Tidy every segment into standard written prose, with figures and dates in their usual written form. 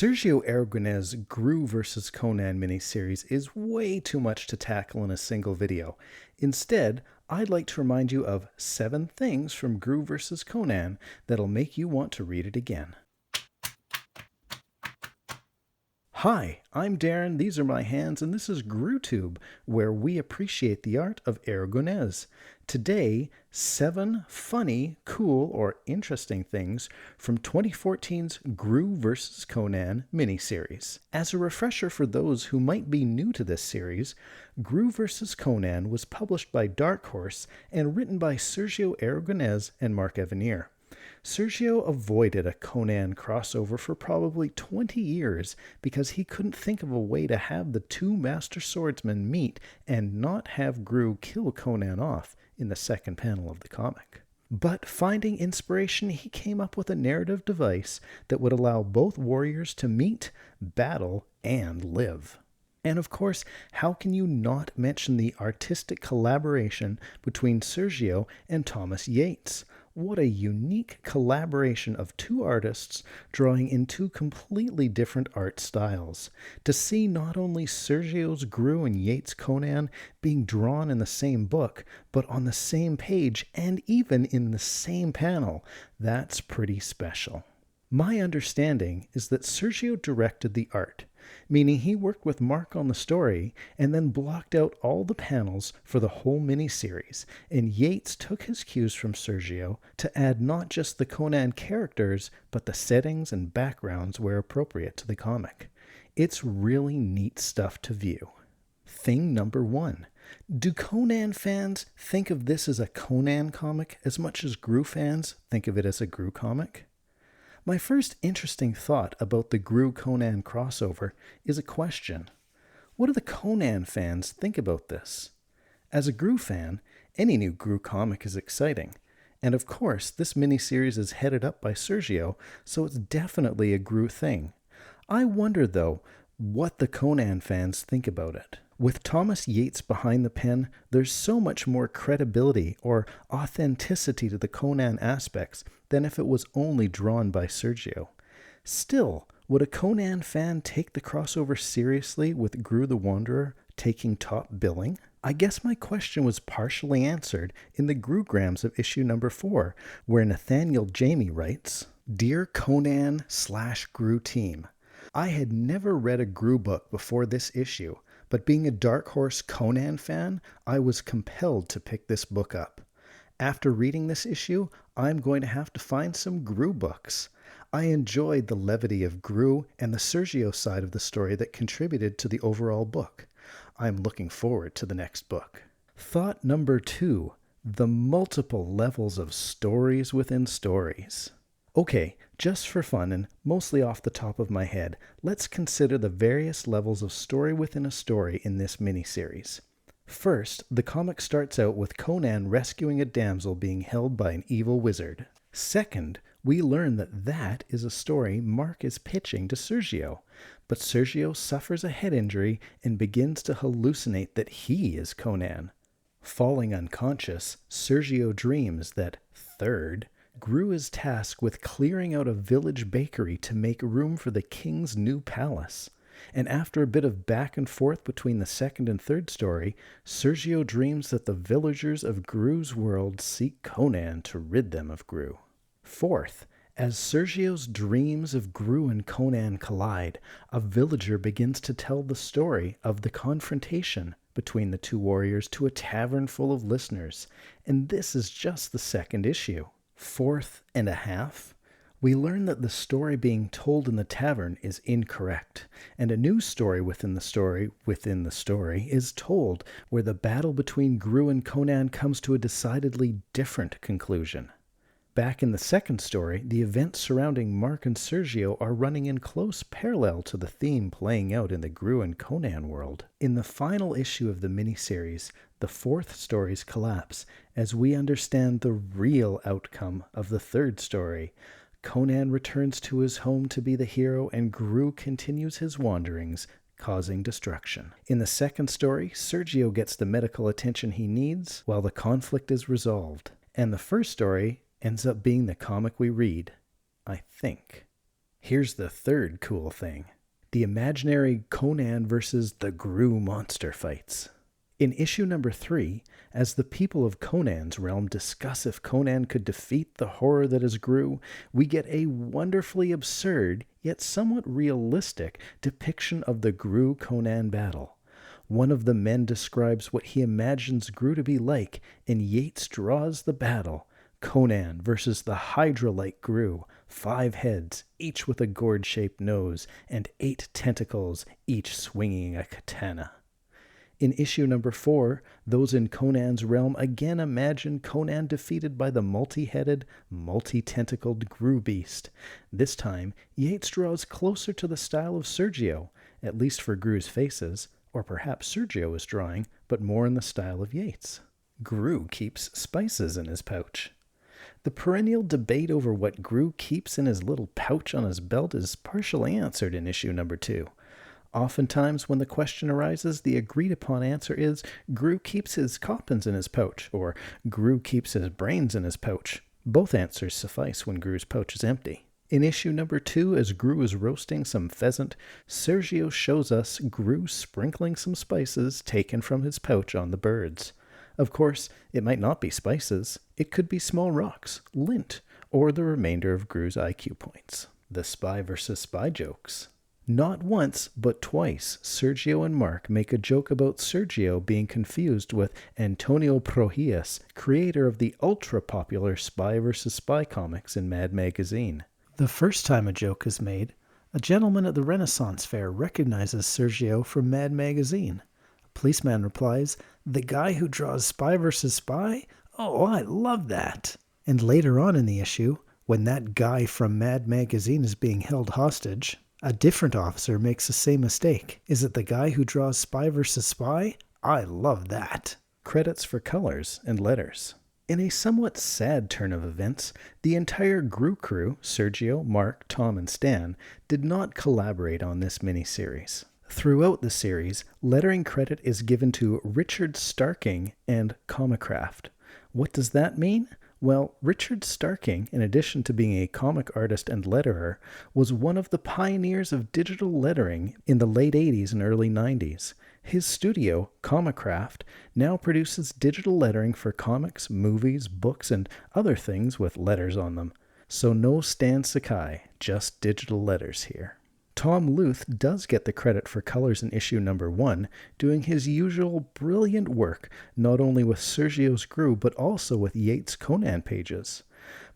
Sergio Aragonés' Groo vs. Conan miniseries is way too much to tackle in a single video. Instead, I'd like to remind you of 7 things from Groo vs. Conan that'll make you want to read it again. Hi, I'm Darren, these are my hands, and this is GrooTube, where we appreciate the art of Aragonés. Today, 7 funny, cool, or interesting things from 2014's Groo vs. Conan miniseries. As a refresher for those who might be new to this series, Groo vs. Conan was published by Dark Horse and written by Sergio Aragonés and Mark Evanier. Sergio avoided a Conan crossover for probably 20 years because he couldn't think of a way to have the two master swordsmen meet and not have Groo kill Conan off in the second panel of the comic. But finding inspiration, he came up with a narrative device that would allow both warriors to meet, battle, and live. And of course, how can you not mention the artistic collaboration between Sergio and Thomas Yeates? What a unique collaboration of two artists drawing in two completely different art styles. To see not only Sergio's Groo and Yeates' Conan being drawn in the same book, but on the same page and even in the same panel, that's pretty special. My understanding is that Sergio directed the art, meaning he worked with Mark on the story and then blocked out all the panels for the whole miniseries, and Yeates took his cues from Sergio to add not just the Conan characters, but the settings and backgrounds where appropriate to the comic. It's really neat stuff to view. Thing number 1. Do Conan fans think of this as a Conan comic as much as Groo fans think of it as a Groo comic? My first interesting thought about the Groo-Conan crossover is a question. What do the Conan fans think about this? As a Groo fan, any new Groo comic is exciting. And of course, this miniseries is headed up by Sergio, so it's definitely a Groo thing. I wonder, though, what the Conan fans think about it. With Thomas Yeates behind the pen, there's so much more credibility or authenticity to the Conan aspects than if it was only drawn by Sergio. Still, would a Conan fan take the crossover seriously with Groo the Wanderer taking top billing? I guess my question was partially answered in the Groograms of issue number 4, where Nathaniel Jamie writes, "Dear Conan/Groo team, I had never read a Groo book before this issue, but being a Dark Horse Conan fan, I was compelled to pick this book up. After reading this issue, I'm going to have to find some Groo books. I enjoyed the levity of Groo and the Sergio side of the story that contributed to the overall book. I'm looking forward to the next book." Thought number 2, the multiple levels of stories within stories. Okay, just for fun and mostly off the top of my head, let's consider the various levels of story within a story in this miniseries. First, the comic starts out with Conan rescuing a damsel being held by an evil wizard. Second, we learn that is a story Mark is pitching to Sergio, but Sergio suffers a head injury and begins to hallucinate that he is Conan. Falling unconscious, Sergio dreams that, third, Groo is tasked with clearing out a village bakery to make room for the king's new palace. And after a bit of back and forth between the second and third story, Sergio dreams that the villagers of Groo's world seek Conan to rid them of Groo. Fourth, as Sergio's dreams of Groo and Conan collide, a villager begins to tell the story of the confrontation between the two warriors to a tavern full of listeners, and this is just the second issue. Fourth and a half, we learn that the story being told in the tavern is incorrect, and a new story within the story is told, where the battle between Groo and Conan comes to a decidedly different conclusion. Back in the second story, the events surrounding Mark and Sergio are running in close parallel to the theme playing out in the Groo and Conan world. In the final issue of the miniseries, the fourth stories collapse as we understand the real outcome of the third story. Conan returns to his home to be the hero, and Groo continues his wanderings, causing destruction. In the second story, Sergio gets the medical attention he needs while the conflict is resolved. And the first story ends up being the comic we read, I think. Here's the third cool thing. The imaginary Conan versus the Groo monster fights. In issue number 3, as the people of Conan's realm discuss if Conan could defeat the horror that is Groo, we get a wonderfully absurd, yet somewhat realistic, depiction of the Groo-Conan battle. One of the men describes what he imagines Groo to be like, and Yeates draws the battle. Conan versus the Hydra-like Groo, 5 heads, each with a gourd-shaped nose, and 8 tentacles, each swinging a katana. In issue number 4, those in Conan's realm again imagine Conan defeated by the multi-headed, multi-tentacled Groo beast. This time, Yeates draws closer to the style of Sergio, at least for Groo's faces, or perhaps Sergio is drawing, but more in the style of Yeates. Groo keeps spices in his pouch. The perennial debate over what Groo keeps in his little pouch on his belt is partially answered in issue number 2. Oftentimes, when the question arises, the agreed-upon answer is Groo keeps his coppins in his pouch, or Groo keeps his brains in his pouch. Both answers suffice when Groo's pouch is empty. In issue number 2, as Groo is roasting some pheasant, Sergio shows us Groo sprinkling some spices taken from his pouch on the birds. Of course, it might not be spices. It could be small rocks, lint, or the remainder of Groo's IQ points. The spy versus spy jokes. Not once, but twice, Sergio and Mark make a joke about Sergio being confused with Antonio Prohias, creator of the ultra-popular Spy vs. Spy comics in Mad Magazine. The first time a joke is made, a gentleman at the Renaissance Fair recognizes Sergio from Mad Magazine. A policeman replies, "The guy who draws Spy vs. Spy? Oh, I love that." And later on in the issue, when that guy from Mad Magazine is being held hostage, a different officer makes the same mistake. Is it the guy who draws Spy vs. Spy? I love that. Credits for colors and letters. In a somewhat sad turn of events, the entire Groo crew, Sergio, Mark, Tom, and Stan, did not collaborate on this miniseries. Throughout the series, lettering credit is given to Richard Starking and Comicraft. What does that mean? Well, Richard Starking, in addition to being a comic artist and letterer, was one of the pioneers of digital lettering in the late 80s and early 90s. His studio, Comicraft, now produces digital lettering for comics, movies, books, and other things with letters on them. So no Stan Sakai, just digital letters here. Tom Luth does get the credit for colors in issue number 1, doing his usual brilliant work, not only with Sergio's Groo, but also with Yeats' Conan pages.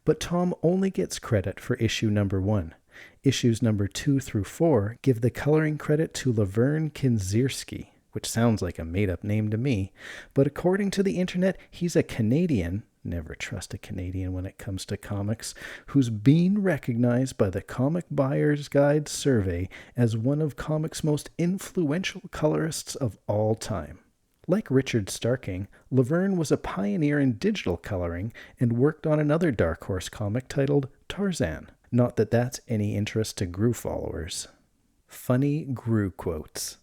But Tom only gets credit for issue number 1. Issues number 2 through 4 give the coloring credit to Laverne Kinzierski, which sounds like a made-up name to me, but according to the internet, he's a Canadian, never trust a Canadian when it comes to comics, who's been recognized by the Comic Buyer's Guide survey as one of comics' most influential colorists of all time. Like Richard Starking, Laverne was a pioneer in digital coloring and worked on another Dark Horse comic titled Tarzan. Not that that's any interest to Groo followers. Funny Groo quotes.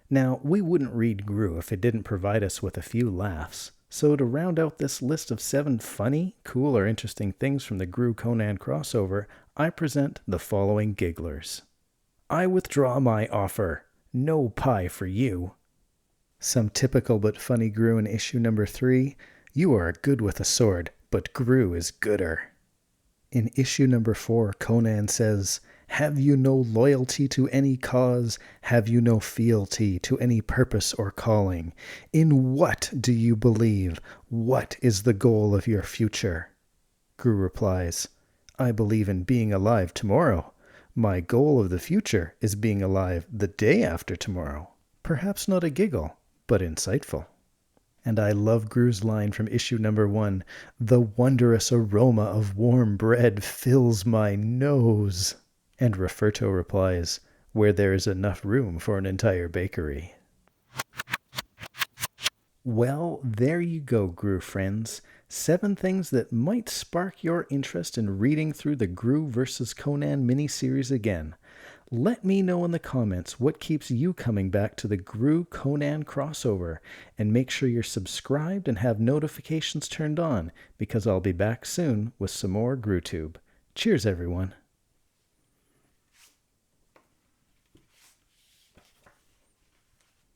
Now, we wouldn't read Groo if it didn't provide us with a few laughs. So to round out this list of 7 funny, cool, or interesting things from the Groo-Conan crossover, I present the following gigglers. I withdraw my offer. No pie for you. Some typical but funny Groo in issue number 3. You are good with a sword, but Groo is gooder. In issue number 4, Conan says, have you no loyalty to any cause? Have you no fealty to any purpose or calling? In what do you believe? What is the goal of your future? Groo replies, I believe in being alive tomorrow. My goal of the future is being alive the day after tomorrow. Perhaps not a giggle, but insightful. And I love Groo's line from issue number 1, the wondrous aroma of warm bread fills my nose. And Referto replies, where there is enough room for an entire bakery. Well, there you go, Groo friends. 7 things that might spark your interest in reading through the Groo vs. Conan miniseries again. Let me know in the comments what keeps you coming back to the Groo-Conan crossover, and make sure you're subscribed and have notifications turned on, because I'll be back soon with some more GrooTube. Cheers, everyone.